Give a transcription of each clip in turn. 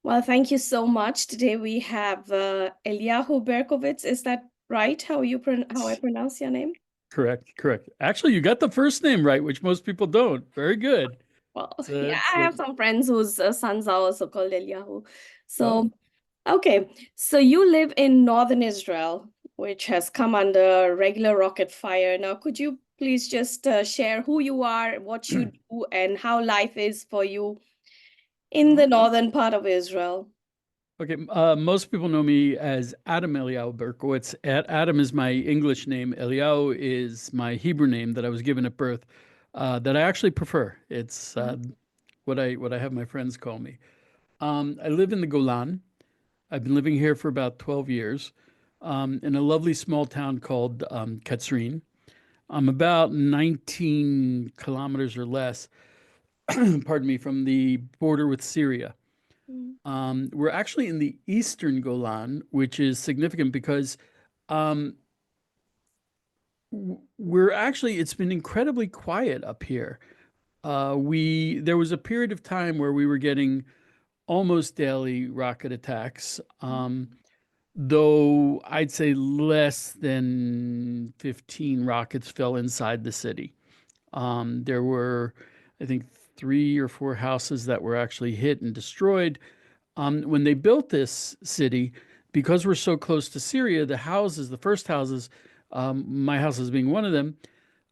Well, thank you so much. Today we have Eliyahu Berkowitz. Is that right? How I pronounce your name? Correct, correct. Actually, you got the first name right, which most people don't. Very good. Well, It's yeah, it's I have some friends whose sons are also called Eliyahu. oh, So, okay. So you live in northern Israel, which has come under regular rocket fire. Now, could you please just share who you are, what you do, and how life is for you in the okay. northern part of Israel? Okay. Most people know me as Adam Eliyahu Berkowitz. Adam is my English name. Eliyahu is my Hebrew name that I was given at birth, that I actually prefer. It's what I have my friends call me. I live in the Golan. I've been living here for about 12 years, in a lovely small town called Katsrin. I'm about 19 kilometers or less, pardon me, from the border with Syria. Mm. We're actually in the eastern Golan, which is significant because um, it's been incredibly quiet up here. There was a period of time where we were getting almost daily rocket attacks, though I'd say less than 15 rockets fell inside the city. There were, I think, 3 or 4 houses that were actually hit and destroyed. When they built this city, because we're so close to Syria, the first houses, my house as being one of them,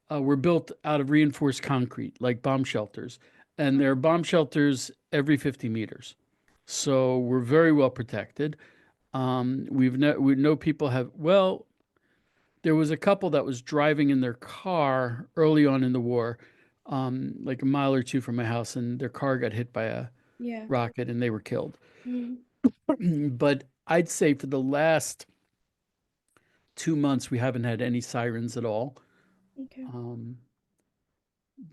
were built out of reinforced concrete, like bomb shelters. And there are bomb shelters every 50 meters. So we're very well protected. We know people have, well, there was a couple that was driving in their car early on in the war, like a mile or two from my house, and their car got hit by a Yeah. rocket and they were killed. Mm. But I'd say for the last 2 months, we haven't had any sirens at all, Okay. um,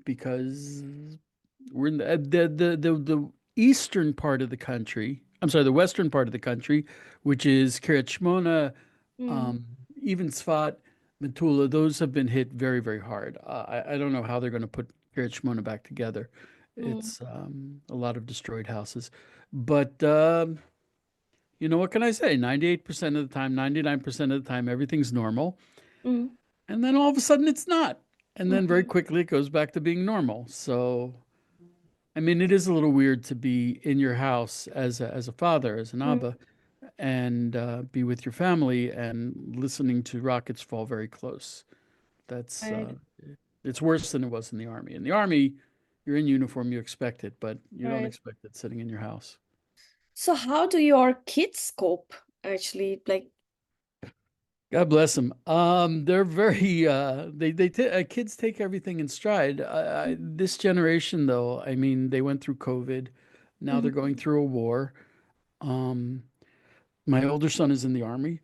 because we're in the eastern part of the country. I'm sorry, the western part of the country, which is Kiryat Shmona, Mm. um, even Tzfat, Metula. Those have been hit very, very hard. I don't know how they're going to put Kiryat Shmona back together. Mm. It's a lot of destroyed houses, but you know, what can I say? 98% of the time, 99% of the time, everything's normal. Mm. And then all of a sudden it's not. And then very Mhm. quickly it goes back to being normal. So, I mean, it is a little weird to be in your house as a father, as an Mm. Abba, and be with your family and listening to rockets fall very close. That's, Right. it's worse than it was in the army. In the army, you're in uniform, you expect it, but you don't Right. expect it sitting in your house. So how do your kids cope actually? Like, God bless them. They're very kids take everything in stride. This generation, though, I mean, they went through COVID. Now they're mm-hmm. going through a war. Um, my older son is in the army.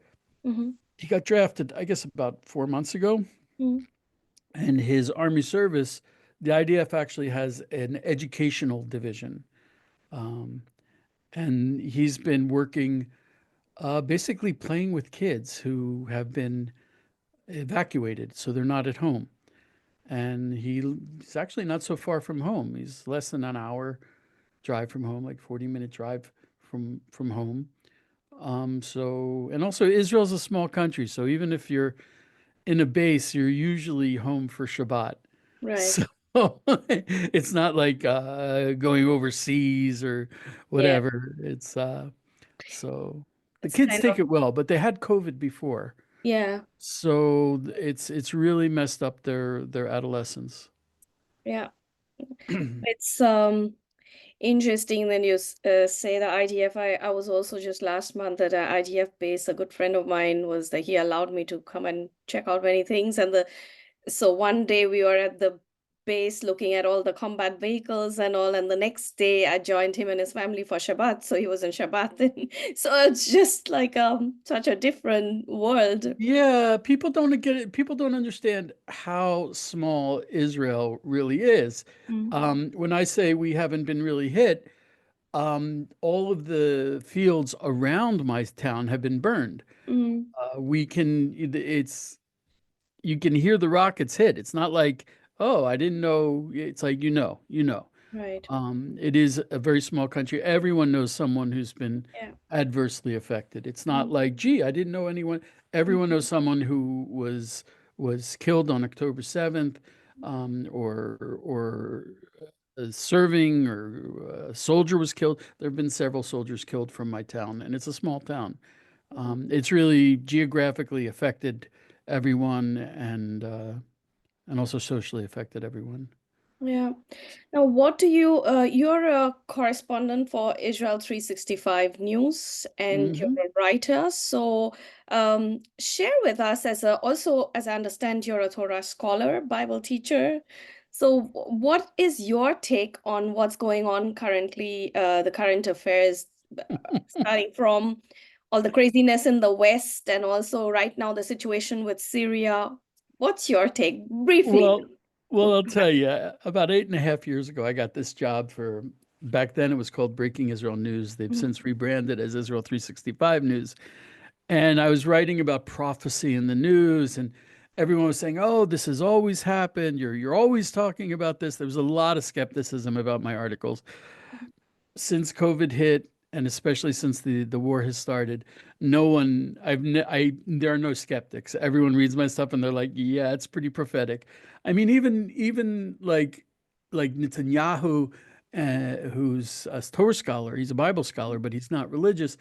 Mm-hmm. He got drafted, I guess, about 4 months ago, and his army service, the IDF actually has an educational division, um, and he's been working, basically playing with kids who have been evacuated, so they're not at home. And he's actually not so far from home. He's less than an hour drive from home, like 40-minute drive from home. So and also Israel's a small country, so even if you're in a base, you're usually home for Shabbat. Right. So it's not like going overseas or Yeah. whatever. It's so the It's kids kind take of, it well, but they had COVID before. yeah. So it's really messed up their adolescence. Yeah. It's interesting when you say the IDF. I was also just last month at an IDF base. A good friend of mine was that he allowed me to come and check out many things. And so one day we were at the base looking at all the combat vehicles and all, and the next day I joined him and his family for Shabbat. So he was in Shabbat. And so it's just like such a different world. Yeah, people don't get it. People don't understand how small Israel really is. Mm. When I say we haven't been really hit, all of the fields around my town have been burned. Mm. It's you can hear the rockets hit. It's not like, oh, I didn't know. It's like, you know. Right. It is a very small country. Everyone knows someone who's been Yeah. adversely affected. It's not Mm, like, gee, I didn't know anyone. Everyone mm, knows someone who was killed on October 7th, or serving, or a soldier was killed. There have been several soldiers killed from my town, and it's a small town. It's really geographically affected everyone, and also socially affected everyone. yeah. Now, what do you, you're a correspondent for Israel 365 News and you're Hmm. a writer. So, share with us also, as I understand, you're a Torah scholar, Bible teacher. So, what is your take on what's going on currently, the current affairs, starting from all the craziness in the West and also right now the situation with Syria? What's your take briefly? Well, well, I'll tell you, about 8.5 years ago, I got this job for, back then it was called Breaking Israel News. They've Mhm. since rebranded as Israel 365 News. And I was writing about prophecy in the news, and everyone was saying, "Oh, this has always happened. You're always talking about this." There was a lot of skepticism about my articles. Since COVID hit, and especially since the war has started, no one there are no skeptics. Everyone reads my stuff and they're like, yeah, it's pretty prophetic. I mean, even like Netanyahu, who's a Torah scholar, he's a Bible scholar, but he's not religious,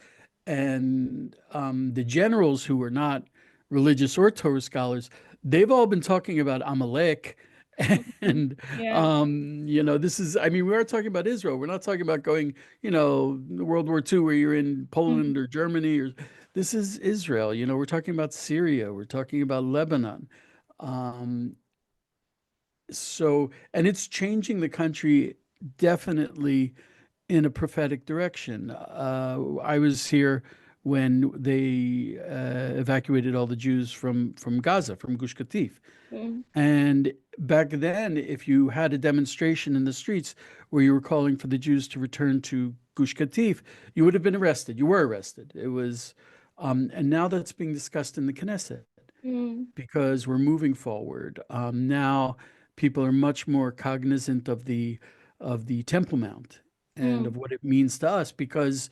and the generals who are not religious or Torah scholars, they've all been talking about Amalek. Mhm. And Yeah. this is, I mean, we are talking about Israel. We're not talking about going, World War II where you're in Poland Mhm. or Germany, or this is Israel. We're talking about Syria. We're talking about Lebanon. Um, and it's changing the country definitely in a prophetic direction. I was here when they evacuated all the Jews from Gaza, from Gush Katif. Mhm. And back then, if you had a demonstration in the streets where you were calling for the Jews to return to Gush Katif, you would have been arrested. You were arrested. It was, and now that's being discussed in the Knesset Mhm. because we're moving forward. Now people are much more cognizant of the Temple Mount and of Mhm. what it means to us, because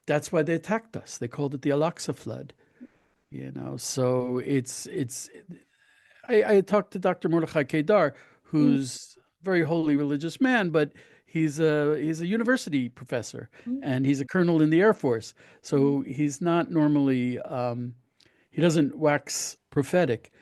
that's why they attacked us. They called it the Al-Aqsa flood. So it's I talked to Dr. Mordechai Kedar, Mhm. who's a very holy religious man, but he's a university professor and he's a colonel in the Air Force. Mhm. So he's not normally he doesn't wax prophetic.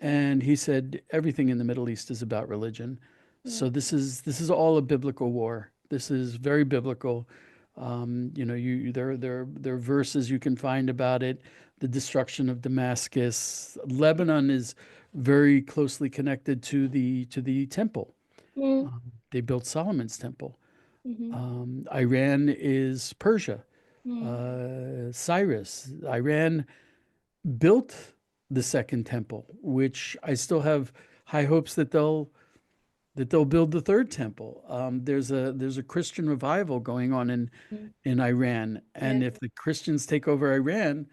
And he said everything in the Middle East is about religion. Yeah. So this is all a biblical war. This is very biblical. There are verses you can find about it. The destruction of Damascus. Lebanon is very closely connected to the temple. Mhm. They built Solomon's temple. Mhm. Iran is Persia. Mhm. Cyrus. Iran built the second temple, which I still have high hopes that they'll build the third temple. There's a Christian revival going on Mhm. in Iran, Yeah. and if the Christians take over Iran,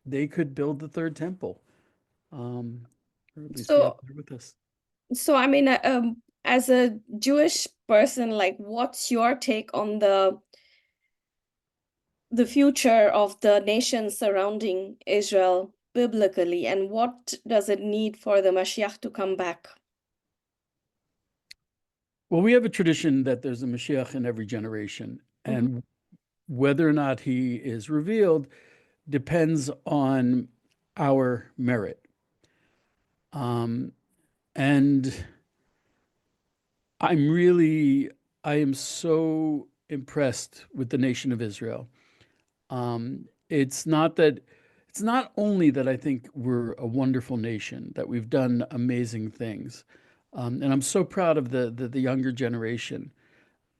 they could build the third temple, um, or at least be up So, there with us. I mean, as a Jewish person, like, what's your take on the future of the nations surrounding Israel biblically, and what does it need for the Mashiach to come back? Well, we have a tradition that there's a Mashiach in every generation, Mhm. and whether or not he is revealed depends on our merit. Um, and I'm really, I am so impressed with the nation of Israel. It's not only that I think we're a wonderful nation, that we've done amazing things, and I'm so proud of the younger generation,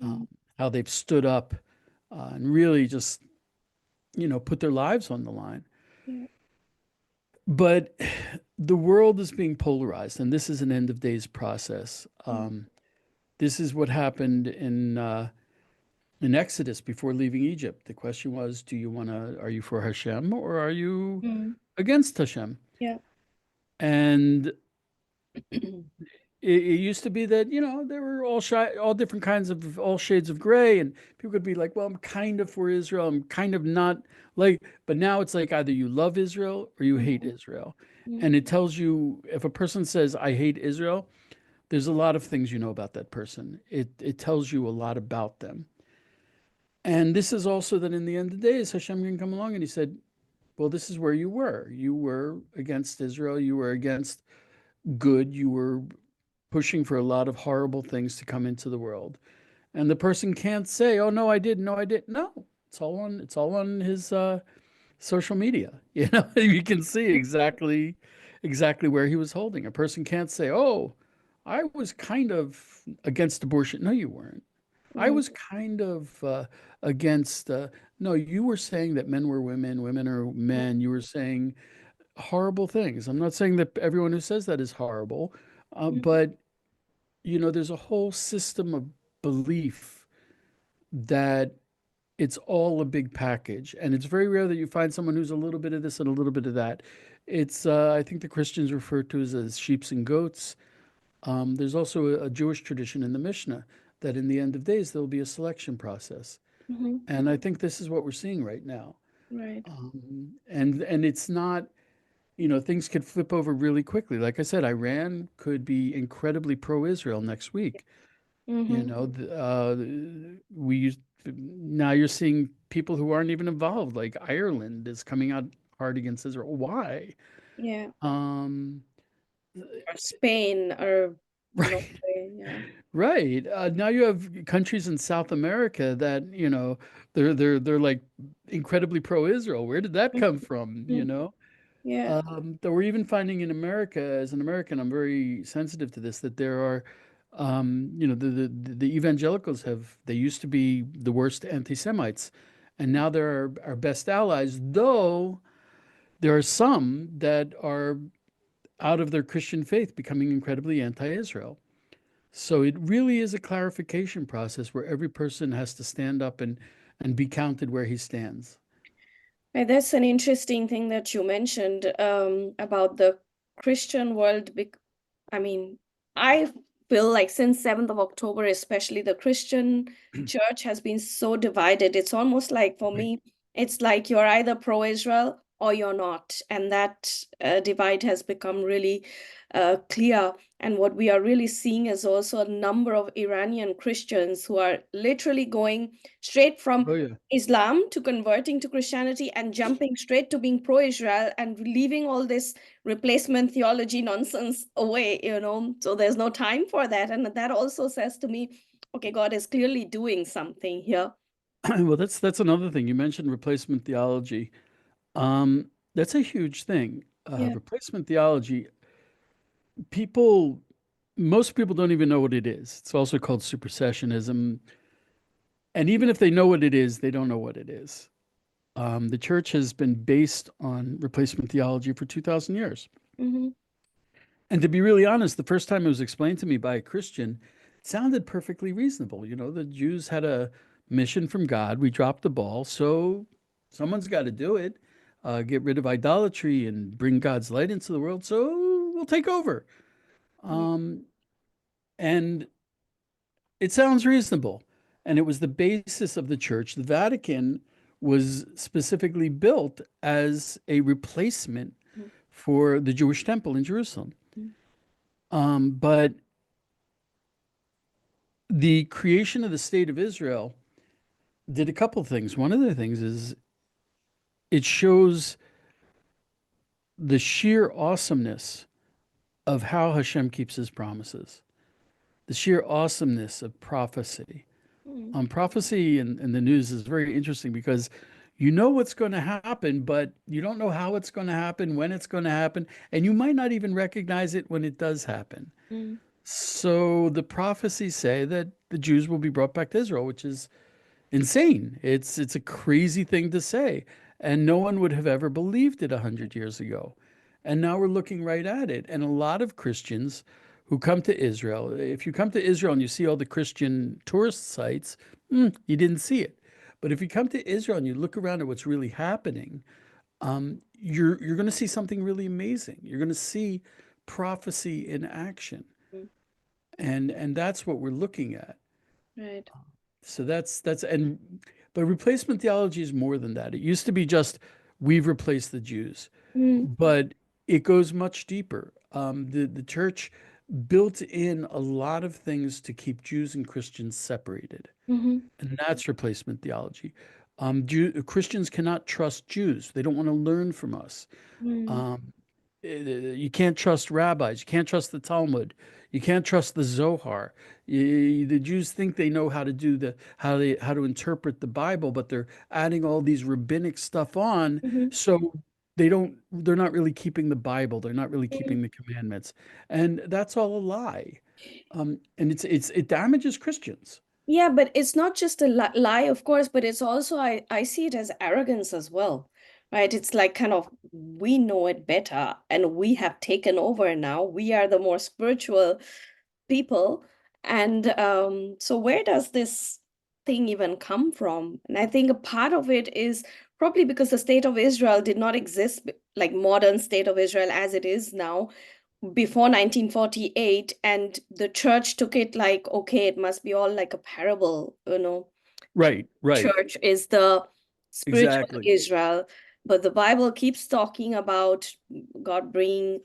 Mhm. how they've stood up and really just put their lives on the line. Yeah. But the world is being polarized, and this is an end of days process. Mhm. This is what happened in Exodus before leaving Egypt. The question was, are you for Hashem or are you Mhm. against Hashem? Yeah. And it used to be that, there were all different kinds of all shades of gray, and people could be like, well, I'm kind of for Israel, I'm kind of not, like, but now it's like either you love Israel or you hate Mhm. Israel. Mhm. And it tells you, if a person says, I hate Israel, there's a lot of things you know about that person. It tells you a lot about them. And this is also that in the end of the days, Hashem can come along and he said, well, this is where you were. You were against Israel. You were against good. You were pushing for a lot of horrible things to come into the world. And the person can't say, "Oh no, I didn't. No, I didn't." No, it's all on his social media. You can see exactly where he was holding. A person can't say, "Oh, I was kind of against abortion." No, you weren't. I Mhm. was kind of against. No, you were saying that men were women, women are men. You were saying horrible things. I'm not saying that everyone who says that is horrible, Mhm. but there's a whole system of belief that it's all a big package. And it's very rare that you find someone who's a little bit of this and a little bit of that. I think the Christians refer to as sheeps and goats. There's also a Jewish tradition in the Mishnah that in the end of days, there'll be a selection process. Mhm. And I think this is what we're seeing right now. Right. And it's not, things could flip over really quickly. Like I said, Iran could be incredibly pro-Israel next week. You Mhm. know, we used now you're seeing people who aren't even involved, like Ireland is coming out hard against Israel. Why? Yeah. Um, Or Spain or right, Norway. Yeah. right. Now you have countries in South America that, they're like incredibly pro-Israel. Where did that come from? Mhm. Yeah. That we're even finding in America, as an American, I'm very sensitive to this, that there are, the evangelicals they used to be the worst anti-Semites, and now they're our best allies, though there are some that are out of their Christian faith becoming incredibly anti-Israel. So it really is a clarification process where every person has to stand up and be counted where he stands. Right, that's an interesting thing that you mentioned about the Christian world. I mean, I feel like since 7th of October, especially the Christian church has been so divided. It's almost like for Right. me, it's like you're either pro-Israel or you're not. And that divide has become really clear. And what we are really seeing is also a number of Iranian Christians who are literally going straight from Oh yeah. Islam to converting to Christianity and jumping straight to being pro-Israel and leaving all this replacement theology nonsense away. So there's no time for that. And that also says to me, okay, God is clearly doing something here. Well, that's another thing. You mentioned replacement theology. That's a huge thing. Yeah. Replacement theology, people, most people don't even know what it is. It's also called supersessionism. And even if they know what it is, they don't know what it is. The church has been based on replacement theology for 2,000 years. Mm-hmm. And to be really honest, the first time it was explained to me by a Christian, it sounded perfectly reasonable. The Jews had a mission from God. We dropped the ball, so someone's got to do it. Get rid of idolatry and bring God's light into the world. So we'll take over. Um, and it sounds reasonable. And it was the basis of the church. The Vatican was specifically built as a replacement for the Jewish temple in Jerusalem. But the creation of the state of Israel did a couple of things. One of the things is it shows the sheer awesomeness of how Hashem keeps his promises, the sheer awesomeness of prophecy. Mm-hmm. Prophecy in the news is very interesting because you know what's going to happen, but you don't know how it's going to happen, when it's going to happen, and you might not even recognize it when it does happen. Mm-hmm. So the prophecies say that the Jews will be brought back to Israel, which is insane. It's a crazy thing to say, and no one would have ever believed it 100 years ago. And now we're looking right at it. And a lot of Christians who come to Israel, if you come to Israel and you see all the Christian tourist sites, you didn't see it. But if you come to Israel and you look around at what's really happening, you're going to see something really amazing. You're going to see prophecy in action. And that's what we're looking at. Right. So but replacement theology is more than that. It used to be just we've replaced the Jews, Mm, but it goes much deeper. The church built in a lot of things to keep Jews and Christians separated, mm-hmm, and that's replacement theology. Christians cannot trust Jews. They don't want to learn from us. mm, Um, you can't trust rabbis. You can't trust the Talmud. You can't trust the Zohar. The Jews think they know how to do how to interpret the Bible, but they're adding all these rabbinic stuff on, mm-hmm. so they're not really keeping the Bible. They're not really keeping the commandments, and that's all a lie. And it damages Christians. Yeah, but it's not just a lie, of course, but it's also, I see it as arrogance as well, right? It's like kind of, we know it better and we have taken over now. We are the more spiritual people. And so where does this thing even come from? And I think a part of it is probably because the state of Israel did not exist, like modern state of Israel as it is now, before 1948, and the church took it like, okay, it must be all like a parable, Right, right, church is the spiritual exactly. Israel. But the Bible keeps talking about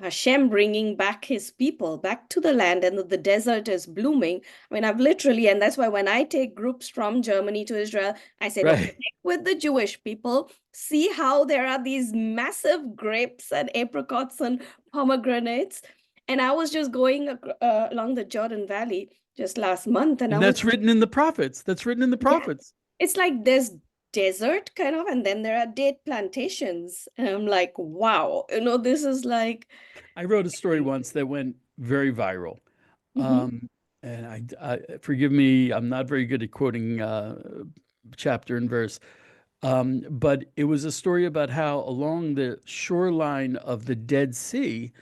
Hashem bringing back his people back to the land, and the desert is blooming. I mean, I've literally, and that's why when I take groups from Germany to Israel, I say, no, Right. connect with the Jewish people, see how there are these massive grapes and apricots and pomegranates. And I was just going along the Jordan Valley just last month, and I And was, that's written in the prophets. That's written in the yeah, prophets. it's like there's desert kind of, and then there are date plantations. And I'm like, wow, this is like, I wrote a story once that went very viral. mhm, And forgive me, I'm not very good at quoting chapter and verse. But it was a story about how along the shoreline of the Dead Sea,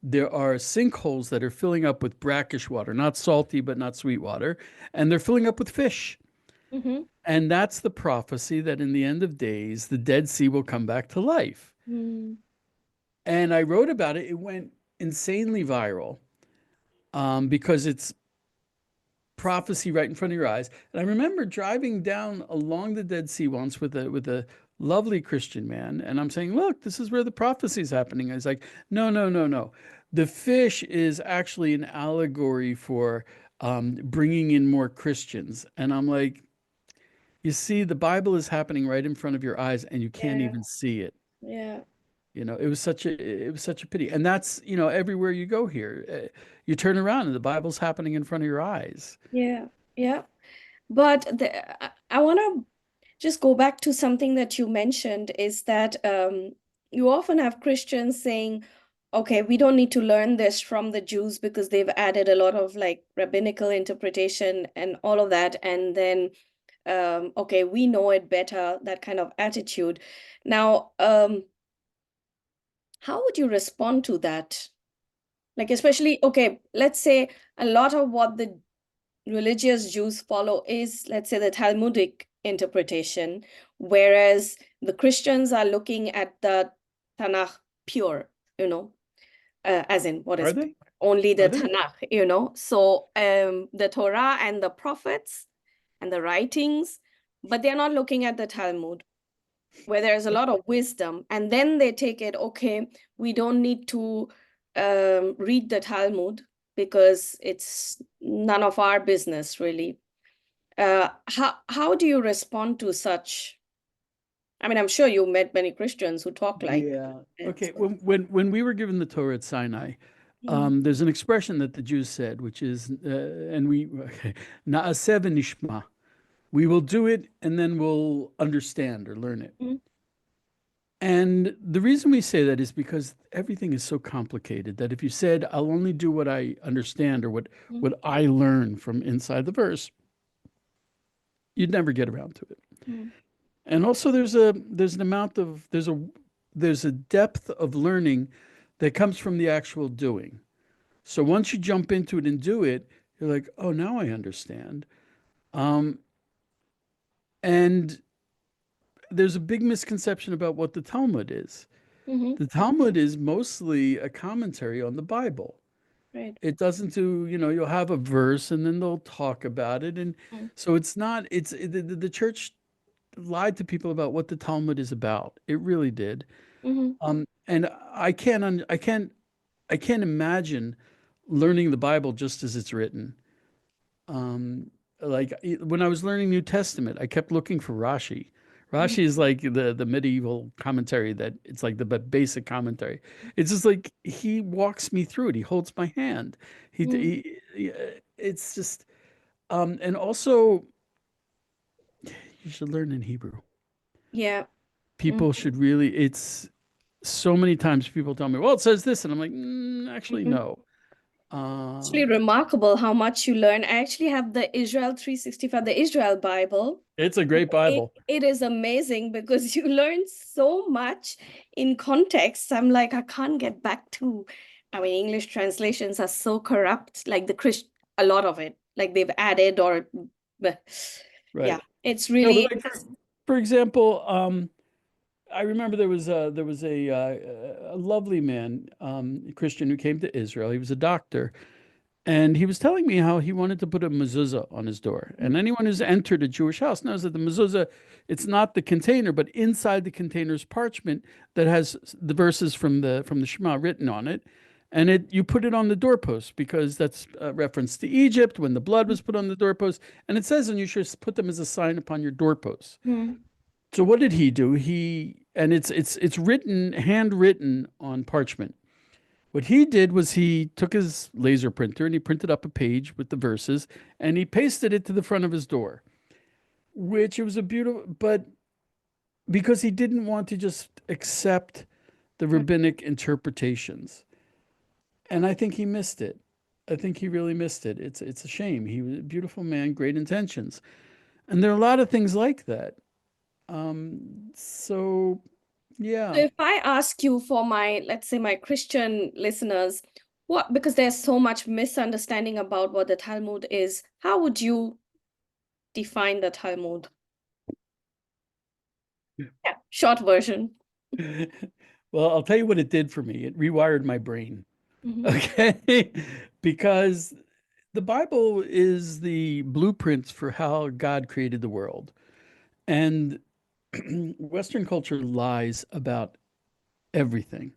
there are sinkholes that are filling up with brackish water, not salty, but not sweet water, and they're filling up with fish. mhm, And that's the prophecy that in the end of days, the Dead Sea will come back to life. mm, And I wrote about it. It went insanely viral because it's prophecy right in front of your eyes. And I remember driving down along the Dead Sea once with a lovely Christian man, and I'm saying, "Look, this is where the prophecy is happening." I was like, "No, no, no, no. The fish is actually an allegory for bringing in more Christians." And I'm like, "You see, the Bible is happening right in front of your eyes, and you can't yeah, even see it." yeah, It was such a pity. And that's, everywhere you go here, you turn around and the Bible's happening in front of your eyes. yeah, yeah. But I want to just go back to something that you mentioned, is that you often have Christians saying, okay, we don't need to learn this from the Jews because they've added a lot of like rabbinical interpretation and all of that. And then, okay, we know it better, that kind of attitude. Now, how would you respond to that? Like, especially, okay, let's say a lot of what the religious Jews follow is, let's say, the Talmudic interpretation, whereas the Christians are looking at the Tanakh pure, as in what Are is pure? they? Only Are the they? Tanakh. So the Torah and the prophets and the writings, but they're not looking at the Talmud, where there's a lot of wisdom. And then they take it, okay, we don't need to read the Talmud because it's none of our business, really. How do you respond to such? I mean, I'm sure you met many Christians who talk like Yeah. it. Okay. So. When we were given the Torah at Sinai, Mm, there's an expression that the Jews said, which is, and we, okay, Na'aseh v'nishma. We will do it and then we'll understand or learn it. mm, And the reason we say that is because everything is so complicated that if you said, I'll only do what I understand or mm, what I learn from inside the verse, you'd never get around to it. mm, And also there's an amount of there's a depth of learning that comes from the actual doing. So once you jump into it and do it, you're like, oh, now I understand. Um, and there's a big misconception about what the Talmud is. mhm, The Talmud is mostly a commentary on the Bible. Right. It doesn't do, you'll have a verse and then they'll talk about it. And Mm. so it's not, the church lied to people about what the Talmud is about. It really did. Mm-hmm. And I can't imagine learning the Bible just as it's written. Um, when I was learning New Testament, I kept looking for Rashi. Mm-hmm. Rashi is like the medieval commentary that it's like the basic commentary. It's just like he walks me through it. He holds my hand. It's just and also you should learn in Hebrew. Yeah. People should really. It's so many times people tell me, "Well, it says this," and I'm like, actually, Mm-hmm. no. Uh, Actually remarkable how much you learn. I actually have the Israel 365, the Israel Bible. it's a great It, Bible. it is amazing because you learn so much in context. I'm like, I can't get back to, I mean, English translations are so corrupt, like a lot of it, like they've added or, yeah, Right. it's No, but really, like for example, I remember there was a lovely man, Christian, who came to Israel. He was a doctor, and he was telling me how he wanted to put a mezuzah on his door. And anyone who's entered a Jewish house knows that the mezuzah, it's not the container, but inside the container is parchment that has the verses from the Shema written on it. And you put it on the doorpost because that's a reference to Egypt when the blood was put on the doorpost. And it says, and you should put them as a sign upon your doorposts. mm, So what did he do? And it's written, handwritten on parchment. What he did was he took his laser printer and he printed up a page with the verses and he pasted it to the front of his door, which it was a beautiful, but because he didn't want to just accept the rabbinic interpretations. And I think he missed it. I think he really missed it. It's a shame. He was a beautiful man, great intentions. And there are a lot of things like that. So so yeah. if I ask you for my, let's say my Christian listeners, what, because there's so much misunderstanding about what the Talmud is, how would you define the Talmud? Yeah, short version. Well, I'll tell you what it did for me. It rewired my brain. Mhm. Okay. Because the Bible is the blueprints for how God created the world. And Western culture lies about everything.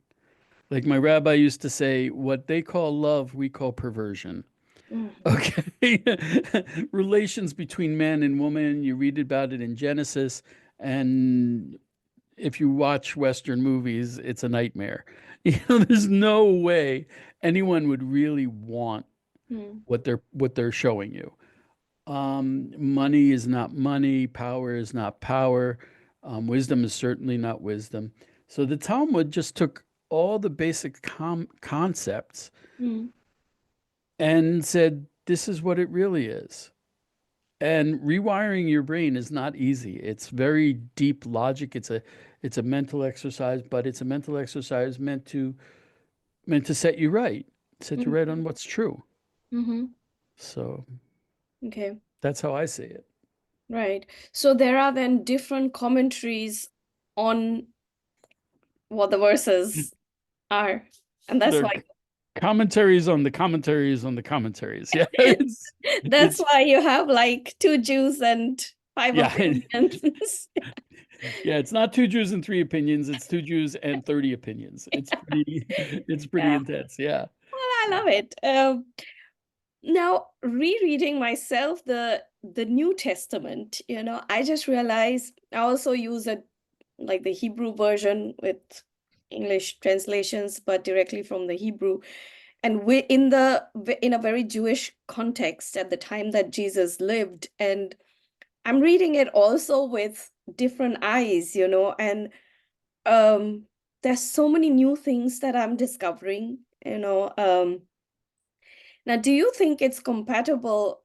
Like my rabbi used to say, what they call love, we call perversion. Mhm. Okay. Relations between man and woman, you read about it in Genesis. And if you watch Western movies, it's a nightmare. There's no way anyone would really want Mm, what they're showing you. Money is not money, power is not power, wisdom is certainly not wisdom. So the Talmud just took all the basic concepts mm, and said, this is what it really is. And rewiring your brain is not easy. It's very deep logic. It's a mental exercise, but it's a mental exercise meant to set you mm, right on what's true. mhm. So Okay, that's how I see it. right. So there are then different commentaries on what the verses are. And that's There why are commentaries on the commentaries on the commentaries. Yeah, that's it's why you have like two Jews and five yeah, opinions. yeah. It's not two Jews and three opinions. It's two Jews and 30 opinions. It's pretty Yeah. intense. Yeah. Well, I love it. Now rereading myself the New Testament, I just realized I also use a like the Hebrew version with English translations, but directly from the Hebrew. And we in a very Jewish context at the time that Jesus lived. And I'm reading it also with different eyes, and there's so many new things that I'm discovering. Now, do you think it's compatible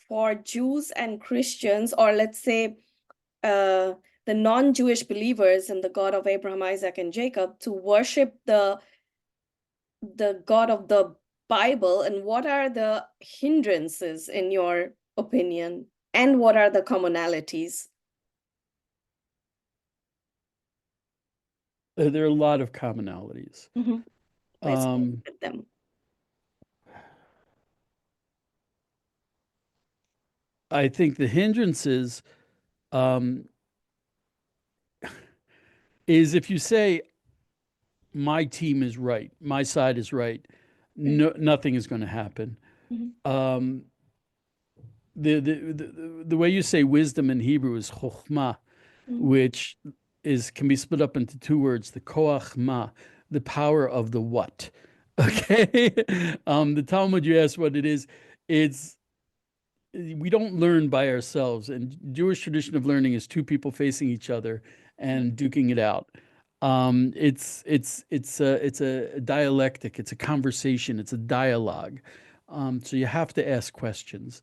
for Jews and Christians, or let's say uh, the non-Jewish believers in the God of Abraham, Isaac, and Jacob to worship the God of the Bible? And what are the hindrances in your opinion? And what are the commonalities? There are a lot of commonalities. Mhm. Let's Um, look at them. I think the hindrances um, is if you say my team is right, my side is right, Right. nothing is going to happen. Mhm. Um, the way you say wisdom in Hebrew is chokhmah, Mhm. which is can be split up into two words, the koach ma, the power of the what. Mhm. Okay. The Talmud, you ask what it is. It's we don't learn by ourselves. And Jewish tradition of learning is two people facing each other and duking it out. It's a dialectic, it's a conversation, it's a dialogue. So you have to ask questions.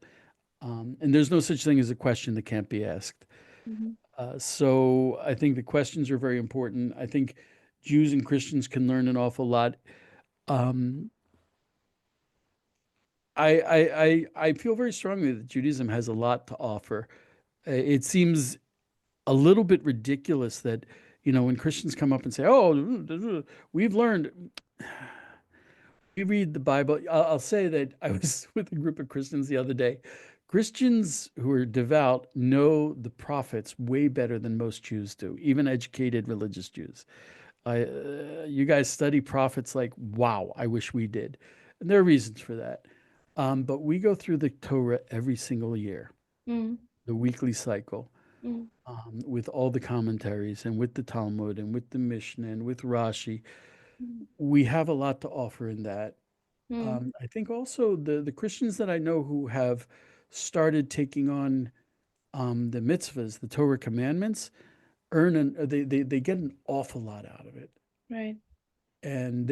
And there's no such thing as a question that can't be asked. Mhm. So I think the questions are very important. I think Jews and Christians can learn an awful lot. Um, I feel very strongly that Judaism has a lot to offer. It seems a little bit ridiculous that, when Christians come up and say, "Oh, we've learned," we read the Bible. I'll say that I was with a group of Christians the other day. Christians who are devout know the prophets way better than most Jews do, even educated religious Jews. You guys study prophets like, wow, I wish we did. And there are reasons for that. But we go through the Torah every single year, Mhm. the weekly cycle, Mhm. with all the commentaries and with the Talmud and with the Mishnah and with Rashi. We have a lot to offer in that. Mhm. I think also the Christians that I know who have started taking on the mitzvahs, the Torah commandments, they get an awful lot out of it. Right. And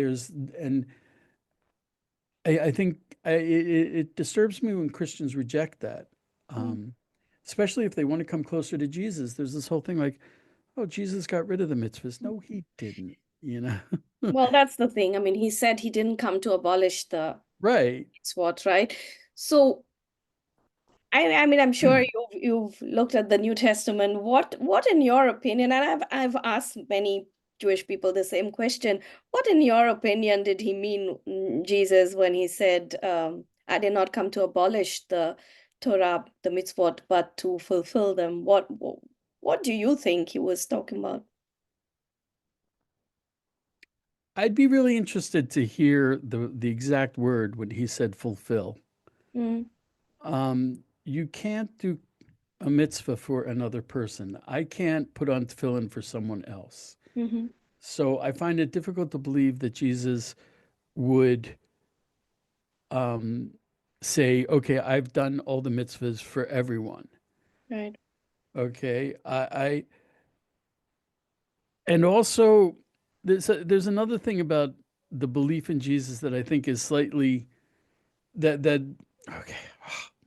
I think it disturbs me when Christians reject that, Mhm. um, especially if they want to come closer to Jesus. There's this whole thing like, oh, Jesus got rid of the mitzvahs. No, he didn't, you know? Well, that's the thing. I mean, he said he didn't come to abolish the Right. what, right? So I mean, I'm sure you've looked at the New Testament. What in your opinion, and I've asked many Jewish people the same question. What in your opinion did he mean, Jesus, when he said, "I did not come to abolish the Torah, the mitzvot, but to fulfill them"? What do you think he was talking about? I'd be really interested to hear the exact word when he said fulfill. Mm, You can't do a mitzvah for another person. I can't put on tefillin for someone else. mm-hmm, So I find it difficult to believe that Jesus would um, say, okay, I've done all the mitzvahs for everyone. right. Okay. And also there's another thing about the belief in Jesus that I think is slightly that okay.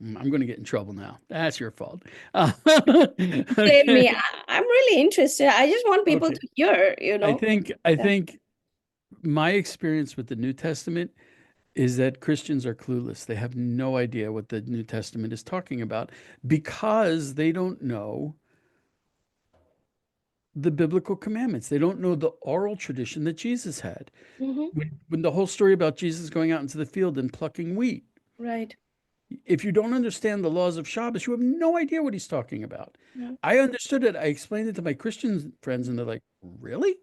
I'm going to get in trouble now. That's your fault. Save me. Okay. I'm really interested. I just want people Okay. to hear, I think I Yeah. think my experience with the New Testament is that Christians are clueless. They have no idea what the New Testament is talking about because they don't know the biblical commandments. They don't know the oral tradition that Jesus had. Mm-hmm. When the whole story about Jesus going out into the field and plucking wheat, Right. if you don't understand the laws of Shabbos, you have no idea what he's talking about. Yeah. I understood it. I explained it to my Christian friends, and they're like, "Really?"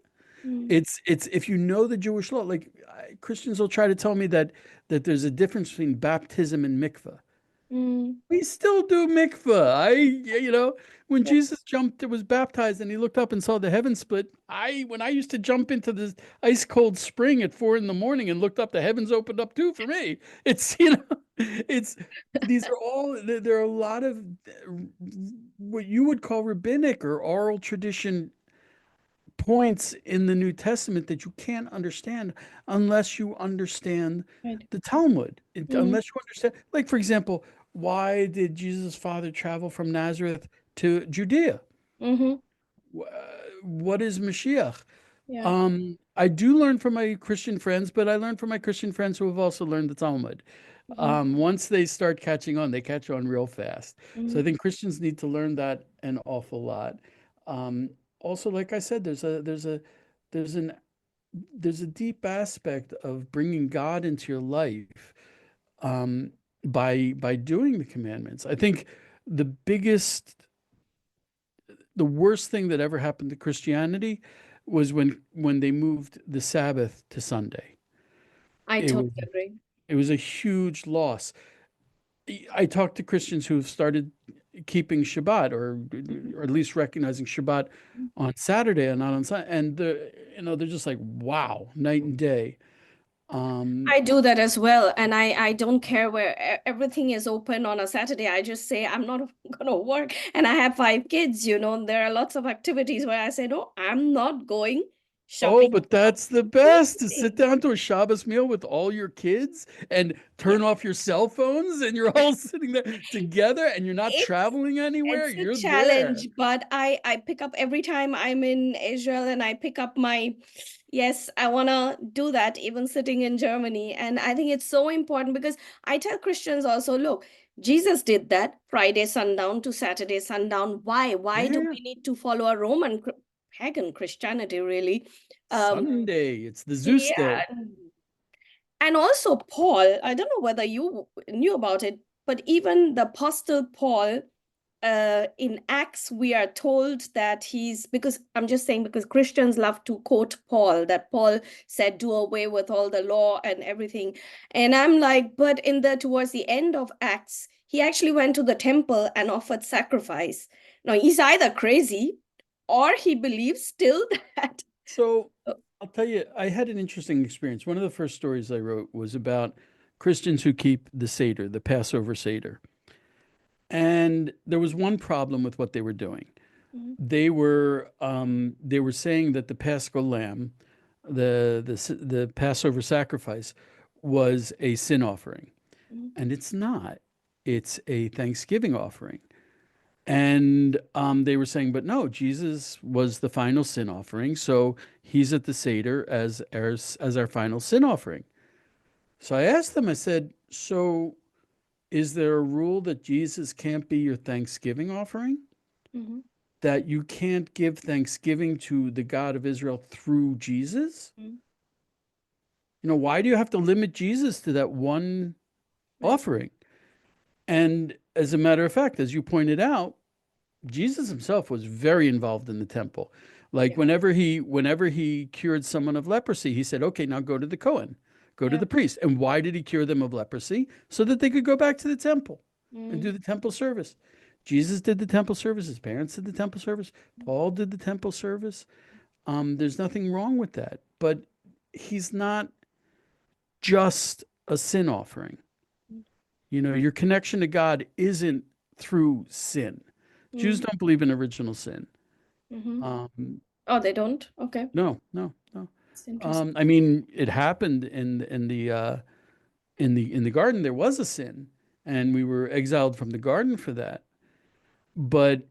Mm, It's if you know the Jewish law, like Christians will try to tell me that there's a difference between baptism and mikveh. mm, We still do mikveh. When Jesus jumped, was baptized, and he looked up and saw the heavens split. When I used to jump into this ice cold spring at 4 in the morning and looked up, the heavens opened up too for me. It's these are all there are a lot of what you would call rabbinic or oral tradition points in the New Testament that you can't understand unless you understand right. the Talmud. Mm, Unless you understand, like, for example, why did Jesus' father travel from Nazareth to Judea? mm-hmm. What is Mashiach? Yeah. I do learn from my Christian friends, but I learn from my Christian friends who have also learned the Talmud. Mm-hmm. Once they start catching on, they catch on real fast. So Mm-hmm. I think Christians need to learn that an awful lot. Um, Also, like I said, there's an there's a deep aspect of bringing God into your life um, by doing the commandments. I think the worst thing that ever happened to Christianity was when they moved the Sabbath to Sunday. I It totally was agree. it was a huge loss. I talked to Christians who've started keeping Shabbat, or at least recognizing Shabbat on Saturday and not on Sunday, and they're just like, wow, night and day. I do that as well, and I don't care where everything is open on a Saturday. I just say I'm not gonna work, and I have 5 kids. There are lots of activities where I say no, I'm not going Oh, shopping. but that's the best, to sit down to a Shabbos meal with all your kids and Yeah, turn off your cell phones, and you're all sitting there together and you're not it's traveling anywhere. it's a You're there. challenge, but I pick up every time I'm in Israel, and I pick up my, yes, I want to do that even sitting in Germany. And I think it's so important because I tell Christians also, look, Jesus did that Friday sundown to Saturday sundown. Why do Yeah. we need to follow a Roman pagan Christianity, really? Um, Sunday, it's the Zeus yeah. day. And also Paul, I don't know whether you knew about it, but even the Apostle Paul, in Acts, we are told that because I'm just saying, because Christians love to quote Paul, that Paul said, do away with all the law and everything. And I'm like, but towards the end of Acts, he actually went to the temple and offered sacrifice. Now, he's either crazy or he believes still that. So I'll tell you, I had an interesting experience. One of the first stories I wrote was about Christians who keep the Seder, the Passover Seder. And there was one problem with what they were doing. Mhm, They were saying that the Paschal lamb, the Passover sacrifice, was a sin offering, mhm, and it's not. It's a Thanksgiving offering. And they were saying, but no, Jesus was the final sin offering, so he's at the Seder as our final sin offering. So I asked them, I said, so is there a rule that Jesus can't be your Thanksgiving offering? mhm, That you can't give thanksgiving to the God of Israel through Jesus? mhm. Why do you have to limit Jesus to that one Right. offering? And as a matter of fact, as you pointed out, Jesus himself was very involved in the temple. Like Yeah. whenever he cured someone of leprosy, he said, "Okay, now go to the Cohen, go to Yeah. the priest." And why did he cure them of leprosy? So that they could go back to the temple and do Mm. the temple service. Jesus did the temple service. His parents did the temple service. Paul did the temple service. There's nothing wrong with that, but he's not just a sin offering. Your connection to God isn't through sin. Jews Mm. don't believe in original sin. Mhm. Um, Oh, they don't? Okay. no, no, no. It's interesting. I mean, it happened in the garden. There was a sin, and we were exiled from the garden for that. But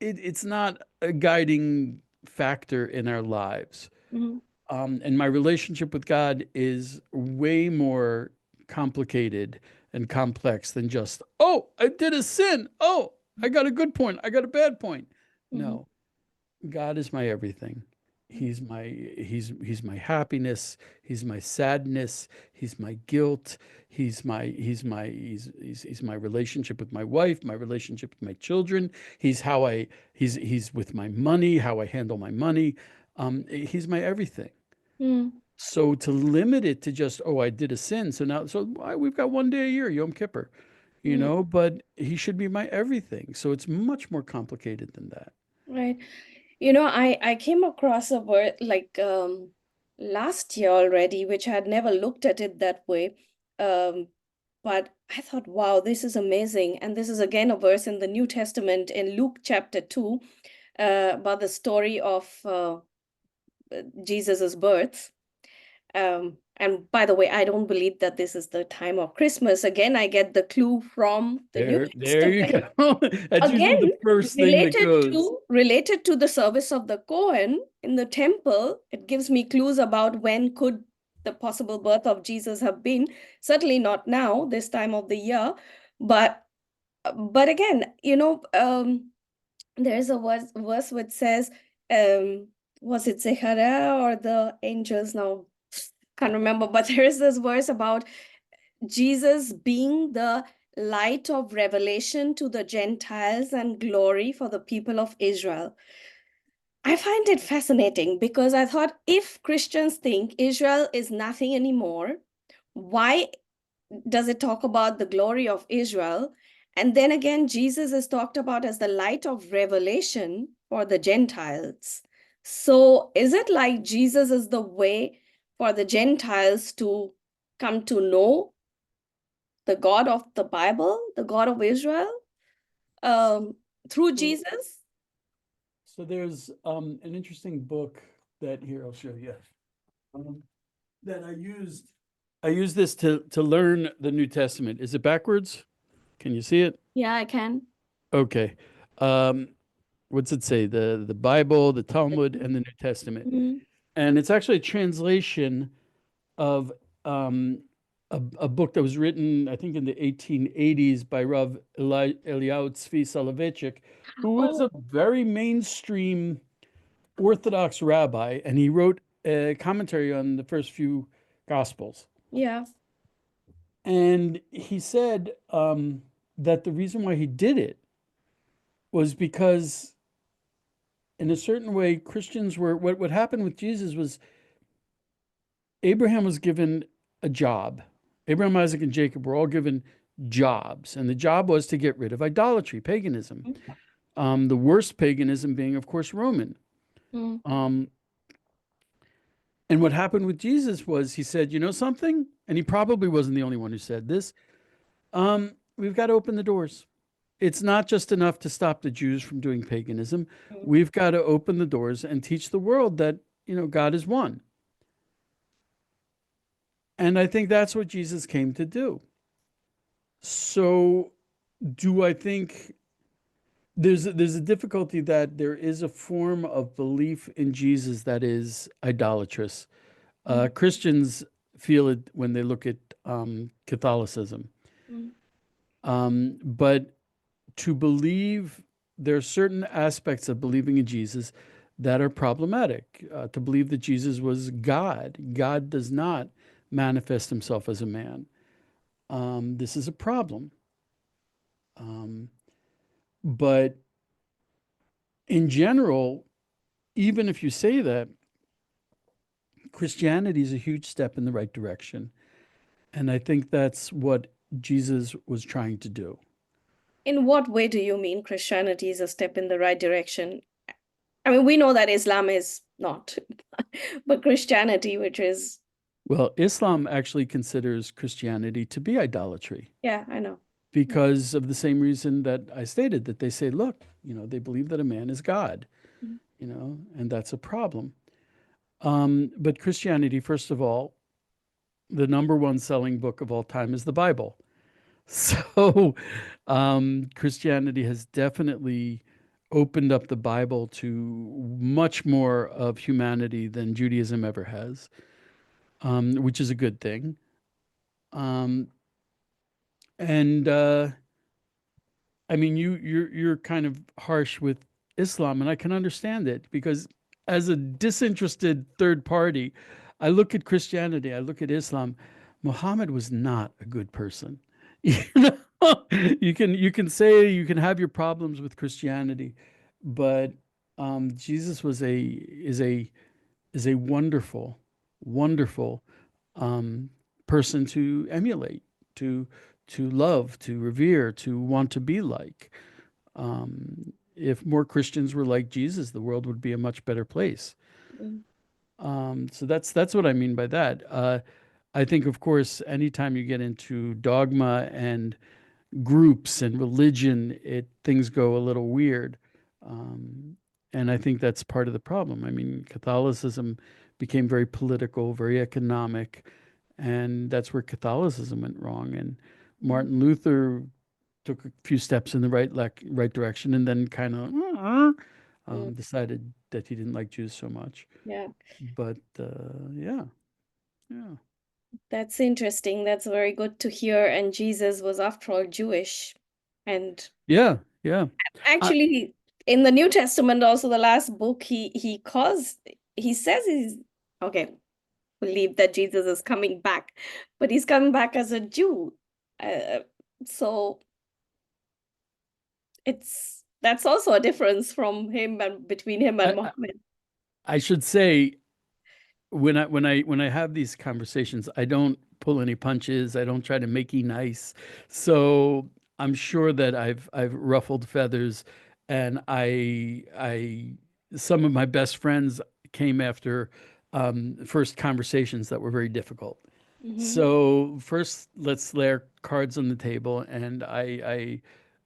it's not a guiding factor in our lives. Mhm. And my relationship with God is way more complicated and complex than just, oh, I did a sin. Oh, I got a good point. I got a bad point. Mhm. No, God is my everything. He's my happiness. He's my sadness. He's my guilt. He's my relationship with my wife, my relationship with my children. He's with my money, how I handle my money. He's my everything. Mm. So to limit it to just, oh, I did a sin. We've got one day a year, Yom Kippur, Mm. but he should be my everything. So it's much more complicated than that. Right. I came across a word like last year already, which I had never looked at it that way. Um, but I thought, wow, this is amazing. And this is again a verse in the New Testament in Luke chapter 2, about the story of Jesus's birth. And by the way, I don't believe that this is the time of Christmas. Again, I get the clue from the New There you Testament. go. That's usually Again, the first thing that goes. related to the service of the Cohen in the temple, it gives me clues about when could the possible birth of Jesus have been. Certainly not now, this time of the year, but again, there is a verse which says, was it Zechariah or the angels now? Can't remember, but there is this verse about Jesus being the light of revelation to the Gentiles and glory for the people of Israel. I find it fascinating because I thought if Christians think Israel is nothing anymore, why does it talk about the glory of Israel? And then again, Jesus is talked about as the light of revelation for the Gentiles. So is it like Jesus is the way for the Gentiles to come to know the God of the Bible, the God of Israel, through Jesus? So there's an interesting book that here I'll show you that I used. I use this to learn the New Testament. Is it backwards? Can you see it? Yeah, I can. Okay. What's it say? The Bible, the Talmud, and the New Testament. Mhm. And it's actually a translation of a book that was written, I think, in the 1880s by Rav Eliyahu Soloveitchik, who was Oh, a very mainstream Orthodox rabbi, and he wrote a commentary on the first few Gospels. yeah. And he said that the reason why he did it was because, in a certain way, Christians were, what happened with Jesus was Abraham was given a job. Abraham, Isaac, and Jacob were all given jobs, and the job was to get rid of idolatry, paganism. The worst paganism being, of course, Roman. Mm. Um, and what happened with Jesus was he said, you know something? And he probably wasn't the only one who said this. We've got to open the doors. It's not just enough to stop the Jews from doing paganism. Mm. We've got to open the doors and teach the world that, God is one. And I think that's what Jesus came to do. So, do I think there's a difficulty that there is a form of belief in Jesus that is idolatrous? Christians feel it when they look at Catholicism. Mm. But to believe, there are certain aspects of believing in Jesus that are problematic. To believe that Jesus was God. God does not manifest himself as a man. This is a problem. But in general, even if you say that, Christianity is a huge step in the right direction. And I think that's what Jesus was trying to do. In what way do you mean Christianity is a step in the right direction? I mean, we know that Islam is not, but Christianity, which is, Well, Islam actually considers Christianity to be idolatry yeah, I know. because of the same reason that I stated, that they say, look, they believe that a man is God, Mhm. and that's a problem. But Christianity, first of all, the number one selling book of all time is the Bible. So Christianity has definitely opened up the Bible to much more of humanity than Judaism ever has, which is a good thing. Um, and I mean, you're kind of harsh with Islam, and I can understand it because as a disinterested third party, I look at Christianity, I look at Islam. Muhammad was not a good person. You know, you can say you can have your problems with Christianity, but Jesus is a wonderful, wonderful um, person to emulate, to love, to revere, to want to be like. If more Christians were like Jesus, the world would be a much better place. Mm. So that's what I mean by that. I think, of course, anytime you get into dogma and groups and religion, things go a little weird. Um, and I think that's part of the problem. I mean, Catholicism became very political, very economic, and that's where Catholicism went wrong. And Mhm. Martin Luther took a few steps in the right direction, and then kind of Mm. decided that he didn't like Jews so much. Yeah, But yeah, yeah, that's interesting. That's very good to hear. And Jesus was, after all, Jewish. And yeah, yeah. I, actually, in the New Testament, also the last book, he says he's okay, believe that Jesus is coming back, but he's coming back as a Jew. Uh, So that's also a difference between him and I, Muhammad. I should say when I have these conversations, I don't pull any punches. I don't try to make nice. So I'm sure that I've ruffled feathers, and I some of my best friends came after first conversations that were very difficult. Hmm. So first, let's lay our cards on the table, and I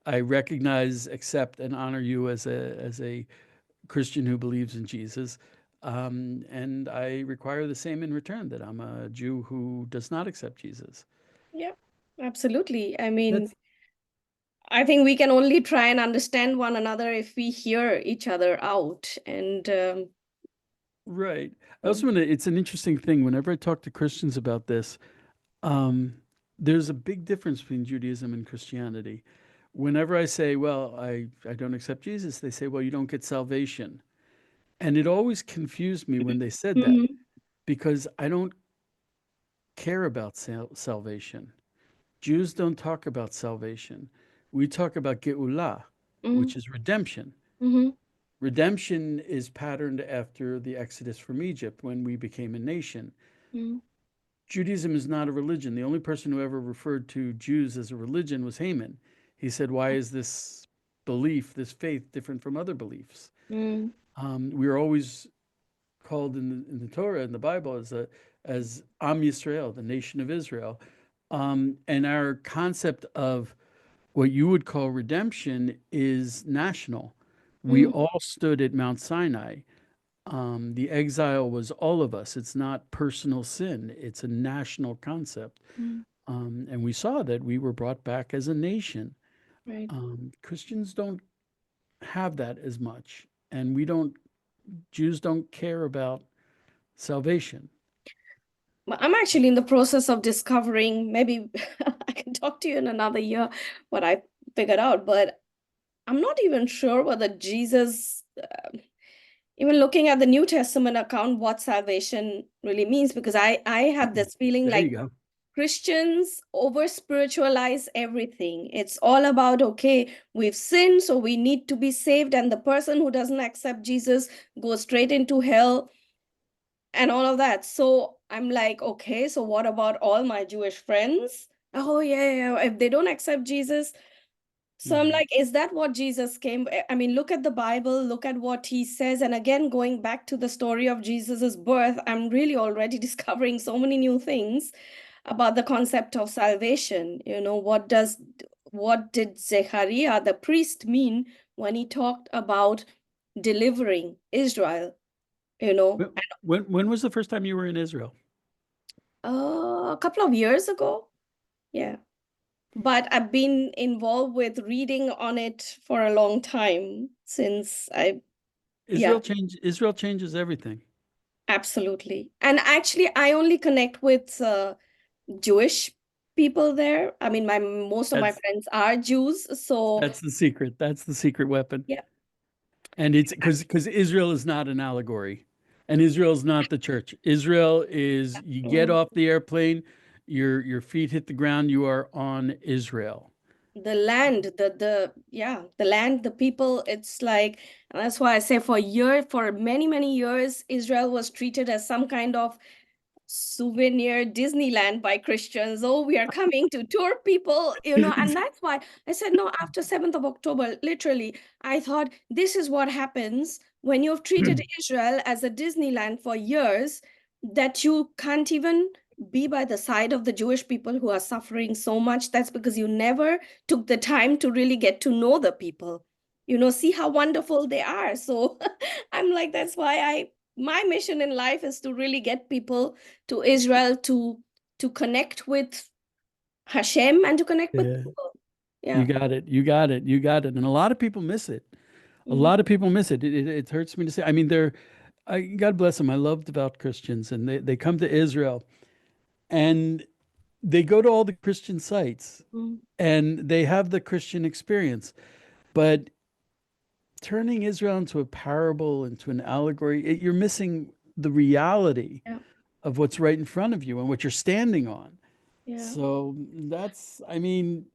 recognize, accept, and honor you as a Christian who believes in Jesus. And I require the same in return, that I'm a Jew who does not accept Jesus. Yeah, absolutely. I mean, That's I think we can only try and understand one another if we hear each other out. And right. I so, also want to, it's an interesting thing. Whenever I talk to Christians about this, um, there's a big difference between Judaism and Christianity. Whenever I say, well, I don't accept Jesus, they say, well, you don't get salvation. And it always confused me when they said that, mhm, because I don't care about salvation. Jews don't talk about salvation. We talk about Geulah, mhm, which is redemption. mhm, Redemption is patterned after the Exodus from Egypt when we became a nation. mhm, Judaism is not a religion. The only person who ever referred to Jews as a religion was Haman. He said, why is this belief, this faith, different from other beliefs? mhm, We are always called in the Torah, in the Bible, as Am Yisrael, the nation of Israel. And our concept of what you would call redemption is national. We mhm, all stood at Mount Sinai. The exile was all of us. It's not personal sin, it's a national concept. mhm. And we saw that we were brought back as a nation. Right. Christians don't have that as much. And we don't, Jews don't care about salvation. But I'm actually in the process of discovering, maybe I can talk to you in another year what I figured out, but I'm not even sure whether Jesus, even looking at the New Testament account, what salvation really means, because I had this feeling There you like go. Christians over spiritualize everything. It's all about, okay, we've sinned, so we need to be saved, and the person who doesn't accept Jesus goes straight into hell and all of that. So I'm like, okay, so what about all my Jewish friends? Oh, yeah, yeah, if they don't accept Jesus. So I'm Mhm. like, is that what Jesus came? I mean, look at the Bible, look at what he says. And again, going back to the story of Jesus's birth, I'm really already discovering so many new things about the concept of salvation. What did Zechariah, the priest, mean when he talked about delivering Israel, you know? When was the first time you were in Israel? A couple of years ago. Yeah. But I've been involved with reading on it for a long time since yeah, Israel changes everything. absolutely. And actually, I only connect with Jewish people there. I mean, my most of my That's friends are Jews, so that's the secret. That's the secret weapon. yeah. And it's because Israel is not an allegory, and Israel is not the church. Israel is, you get Mm. off the airplane, your feet hit the ground, you are on Israel. The land, the land, the people, it's like, and that's why I say for many, many years, Israel was treated as some kind of souvenir Disneyland by Christians. Oh, we are coming to tour people, and that's why I said no. After 7th of October, literally, I thought this is what happens when you've treated Israel as a Disneyland for years, that you can't even be by the side of the Jewish people who are suffering so much. That's because you never took the time to really get to know the people, see how wonderful they are. So I'm like, that's why my mission in life is to really get people to Israel to connect with Hashem and to connect with Yeah, people. you Yeah. got it. You got it. You got it. And a lot of people miss it. A Mhm. lot of people miss it. It hurts me to say. I mean, God bless them. I love devout Christians, and they come to Israel, and they go to all the Christian sites, Mhm. and they have the Christian experience. But turning Israel into a parable, into an allegory, you're missing the reality Yeah. of what's right in front of you and what you're standing on. Yeah. So that's, I mean,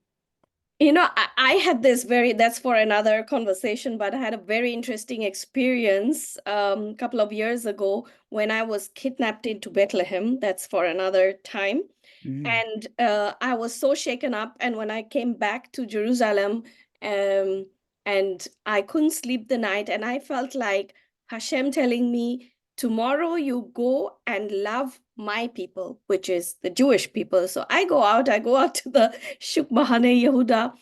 I had that's for another conversation, but I had a very interesting experience a couple of years ago when I was kidnapped into Bethlehem. That's for another time. Mm. And I was so shaken up. And when I came back to Jerusalem, um, and I couldn't sleep the night, and I felt like Hashem telling me, tomorrow you go and love my people, which is the Jewish people. So I go out to the Shuk Mahane Yehuda.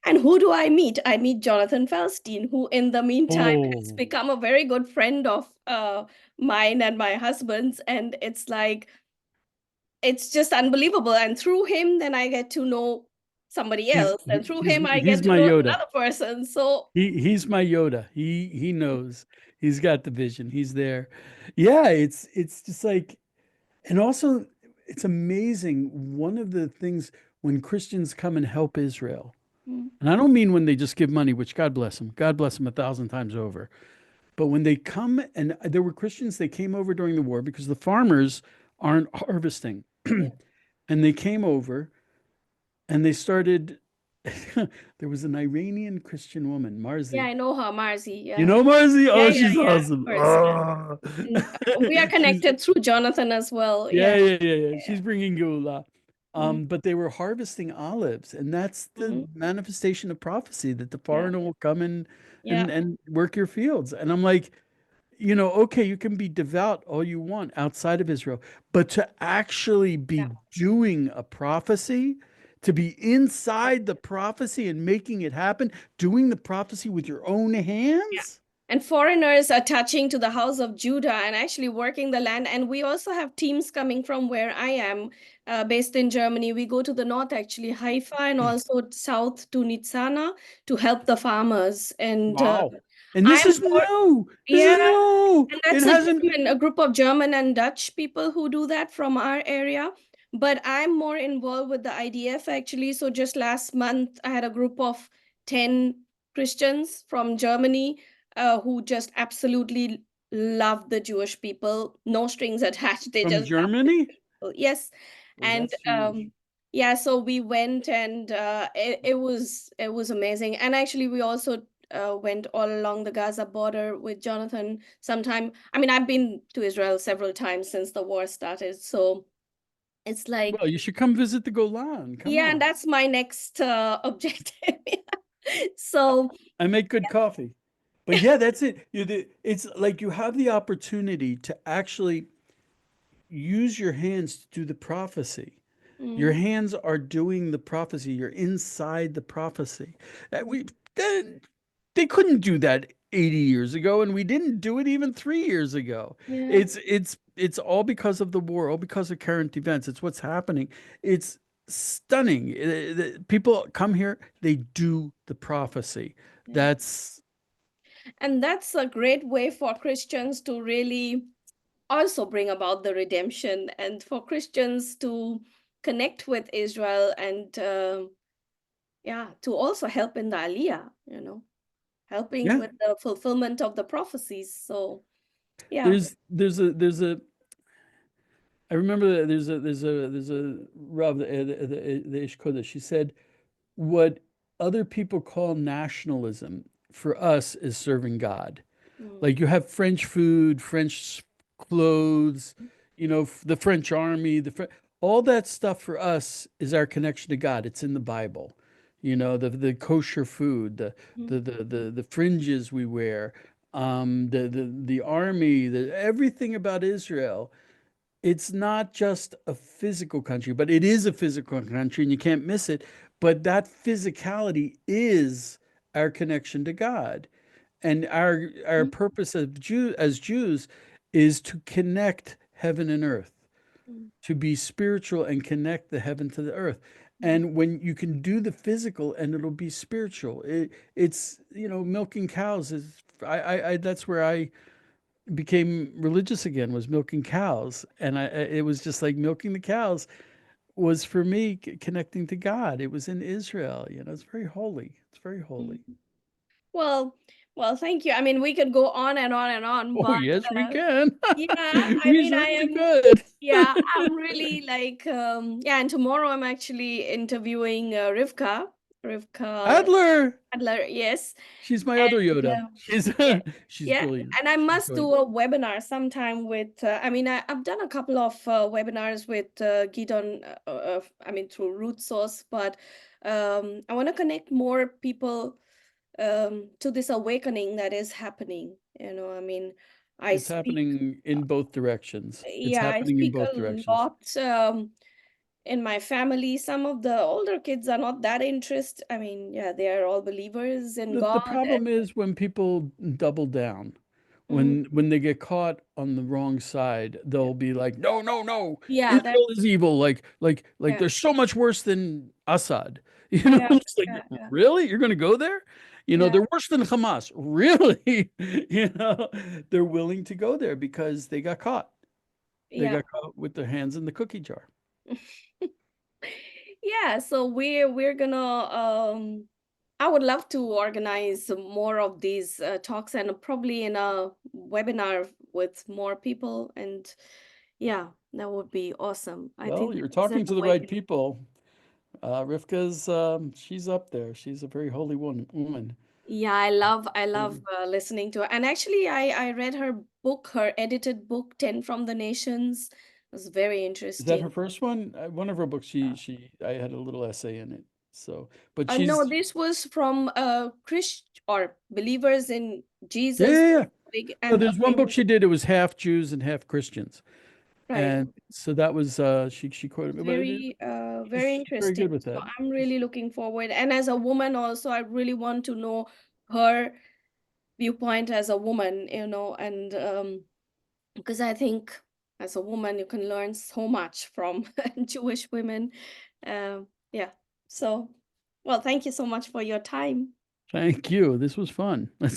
And who do I meet? I meet Jonathan Felstein, who in the meantime has Oh, become a very good friend of mine and my husband's. And it's like, it's just unbelievable. And through him, then I get to know somebody else. And through him, I get he's to my know Yoda. another person. So, He's my Yoda. He knows. He's got the vision. He's there. Yeah, it's just like, and also it's amazing. One of the things when Christians come and help Israel, mm, and I don't mean when they just give money, which God bless them 1,000 times over, but when they come, and there were Christians, they came over during the war because the farmers aren't harvesting. yeah. And they came over and they started. There was an Iranian Christian woman, Yeah, Marzi. I know her, Marzi. You Yeah. know Marzi? Yeah, Oh, yeah, she's yeah. Of awesome. course. Yeah. Oh. And we are She's connected through Jonathan as well. yeah, Yeah. yeah, yeah, yeah. Yeah. She's bringing Geula. Mm, But they were harvesting olives, and that's the mhm. manifestation of prophecy that the Yeah. foreigner will come in Yeah. and work your fields. And I'm like, okay, you can be devout all you want outside of Israel, but to actually Yeah. be doing a prophecy, to be inside the prophecy and making it happen, doing the prophecy with your own Yeah. hands. And foreigners are touching to the house of Judah and actually working the land. And we also have teams coming from where I am, based in Germany. We go to the north, actually, Haifa, and also south to Nitzana to help the farmers. And Wow. And this I'm is more, new. This is yeah, new. and It that's hasn't been a group of German and Dutch people who do that from our area. But I'm more involved with the IDF actually. So just last month, I had a group of 10 Christians from Germany who just absolutely love the Jewish people, no strings attached. They from just love the Germany. Jewish people. Yes. Oh, And that's huge. yeah, so we went and it was amazing. And actually, we also went all along the Gaza border with Jonathan sometime. I mean, I've been to Israel several times since the war started. So it's like, Well, you should come visit the Golan. Come yeah, and on. that's my next objective. So, I make good coffee. But yeah, that's it. It's like you have the opportunity to actually use your hands to do the prophecy. Your mm, hands are doing the prophecy. You're inside the prophecy. We then they couldn't do that 80 years ago, and we didn't do it even 3 years ago. yeah. It's all because of the war, all because of current events. It's what's happening. It's stunning. People come here, they do the prophecy. Yeah. That's And that's a great way for Christians to really also bring about the redemption and for Christians to connect with Israel and yeah, to also help in the Aliyah, helping yeah. with the fulfillment of the prophecies. So yeah. There's a I remember that there's a Rav, the Ish Kodesh. She said, what other people call nationalism for us is serving God. Mm, Like you have French food, French clothes, the French army, all that stuff for us is our connection to God. It's in the Bible. The kosher food, mm, the fringes we wear, the army, everything about Israel. It's not just a physical country, but it is a physical country and you can't miss it. But that physicality is our connection to God. And our mm, purpose as Jews is to connect heaven and earth, mm, to be spiritual and connect the heaven to the earth. mm. And when you can do the physical and it'll be spiritual, it's, milking cows is, that's where I became religious again, was milking cows. And it was just like milking the cows was for me connecting to God. It was in Israel, it's very holy. It's very Mm. holy. Well, thank you. I mean, we could go on and on and on, Oh, but yes, we can. yeah, I We mean, I certainly am, could. yeah, I'm really like, yeah, and tomorrow I'm actually interviewing Rivka. Rivka Adler. Erler, yes. She's my other And Yoda. She's yeah, she's yeah. brilliant. And I She's must brilliant. do a webinar sometime with, I mean, I've done a couple of webinars with Gideon, I mean, through Root Source, but I want to connect more people to this awakening that is happening. You know, I mean, I It's speak, happening in both directions. It's yeah, I happening in speak both a directions. lot in my family. Some of the older kids are not that interested. I mean, yeah, they are all believers in The God. problem is when people double down, Mhm. when they get caught on the wrong side, they'll be like, no, no, no, Yeah, that, Israel is evil. Like yeah, they're so much worse than Assad. yeah, It's like, yeah, yeah, really? You're going to go there? yeah, They're worse than Hamas. Really? They're willing to go there because they got caught. They yeah. got caught with their hands in the cookie jar. Yeah, so we're gonna I would love to organize more of these talks and probably in a webinar with more people, and yeah, that would be awesome. I Well, think you're it's an talking to the right awakening. people. Rivka's, she's up there. She's a very holy woman. Yeah, I love listening to her. And actually I read her book, her edited book, 10 from the Nations. It was very Is that interesting. her first one? One of her books, I had a little essay in it. So, but No, she's, this was from Christ or believers in yeah, Jesus, yeah, yeah. big No, and there's one book she did. It was half Jews and half Christians, right. and so that was she quoted me, but Very she's very interesting. good with So that. I'm really looking forward. And as a woman also, I really want to know her viewpoint as a woman, you know, and because I think as a woman you can learn so much from Jewish women. Yeah. So, well, thank you so much for your time. Thank you. This was fun. Let's